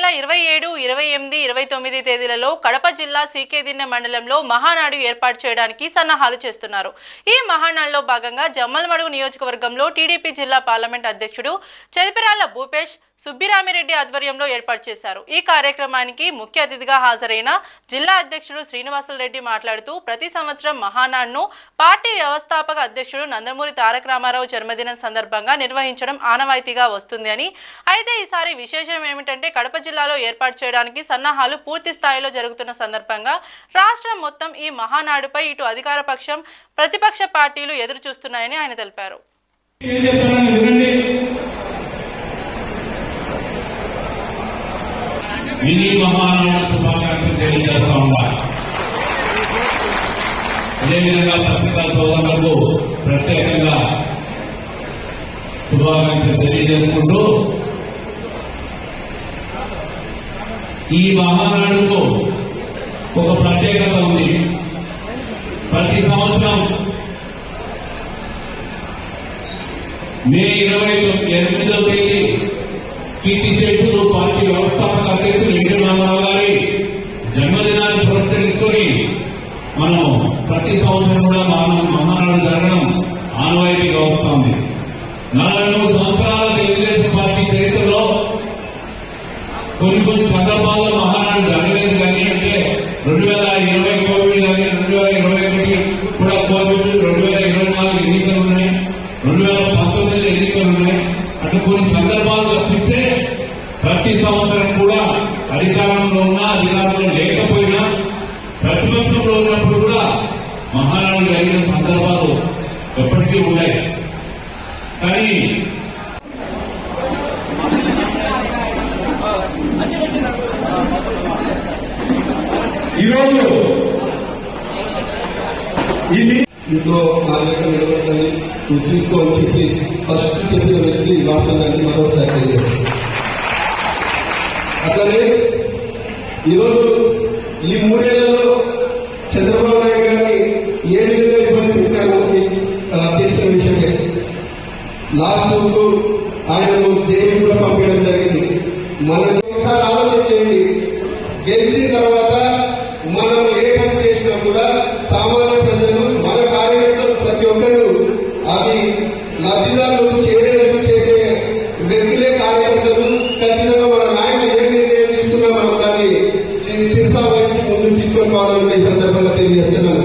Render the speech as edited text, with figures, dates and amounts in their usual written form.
నెల 27, 28, 29 తేదీలలో కడప జిల్లా సీకేదిన్నె మండలంలో మహానాడు ఏర్పాటు చేయడానికి సన్నాహాలు చేస్తున్నారు. ఈ మహానాడులో భాగంగా జమ్మలమడుగు నియోజకవర్గంలో టీడీపీ జిల్లా పార్లమెంట్ అధ్యక్షుడు చెదిపిరాళ్ల భూపేష్ సుబ్బిరామిరెడ్డి ఆధ్వర్యంలో ఏర్పాటు చేశారు. ఈ కార్యక్రమానికి ముఖ్య అతిథిగా హాజరైన జిల్లా అధ్యక్షుడు శ్రీనివాసులరెడ్డి మాట్లాడుతూ ప్రతి సంవత్సరం మహానాడును పార్టీ వ్యవస్థాపక అధ్యక్షుడు నందమూరి తారక రామారావు జన్మదినం సందర్భంగా నిర్వహించడం ఆనవాయితీగా వస్తుంది అని, అయితే ఈసారి విశేషం ఏమిటంటే కడప జిల్లాలో ఏర్పాటు చేయడానికి సన్నాహాలు పూర్తి స్థాయిలో జరుగుతున్న సందర్భంగా రాష్ట్రం మొత్తం ఈ మహానాడుపై ఇటు అధికార పక్షం ప్రతిపక్ష పార్టీలు ఎదురు చూస్తున్నాయని ఆయన తెలిపారు. మినీ మహానాడు శుభాకాంక్షలు తెలియజేస్తా ఉన్నారు. అదేవిధంగా పత్రికా సోదరులకు ప్రత్యేకంగా శుభాకాంక్షలు తెలియజేసుకుంటూ ఈ మహానాడుకు ఒక ప్రత్యేకత ఉంది. ప్రతి సంవత్సరం మే 28వ తేదీ కీర్తిశేషులు పార్టీ వ్యవస్థాపక అధ్యక్షులు ఎన్టీ రామారావు గారి జన్మదినాన్ని పురస్కరించుకొని మనం ప్రతి సంవత్సరం కూడా మహానాడు జరగడం ఆనవాయితీగా వస్తోంది. 43 సంవత్సరాల తెలుగుదేశం పార్టీ చరిత్రలో కొన్ని సందర్భాల్లో మహానాడు జరగలేదు. కానీ అంటే 2020 కోవిడ్ కానీ 2021 కూడా కోవిడ్, 2024 ఎన్నికలు ఉన్నాయి, 2019 ఎన్నికలు ఉన్నాయి. అటు కొన్ని సందర్భాలు తప్పిస్తే ప్రతి సంవత్సరం కూడా అధికారంలో ఉన్నా అధికారంలో లేకపోయినా ప్రతిపక్షంలో ఉన్నప్పుడు కూడా మహానాడు జరిగిన సందర్భాలు ఎప్పటికీ ఉన్నాయి. కానీ ఈరోజు ఇంట్లో నా దగ్గర నిలబడాలి నువ్వు తీసుకో అని చెప్పి ఫస్ట్ చెప్పిన వ్యక్తి రాష్ట్రాన్ని మరోసారి తెలియజేస్తారు. అట్లనే ఈరోజు ఈ 3 ఏళ్లలో చంద్రబాబు నాయుడు గారిని ఏ విధంగా ఇబ్బంది పెట్టారో తెలిసిన విషయమే. లాస్ట్ ఆయనను జైలు కూడా పంపించడం జరిగింది. మనం ఒకసారి ఆలోచన చేయండి. గెలిచిన తర్వాత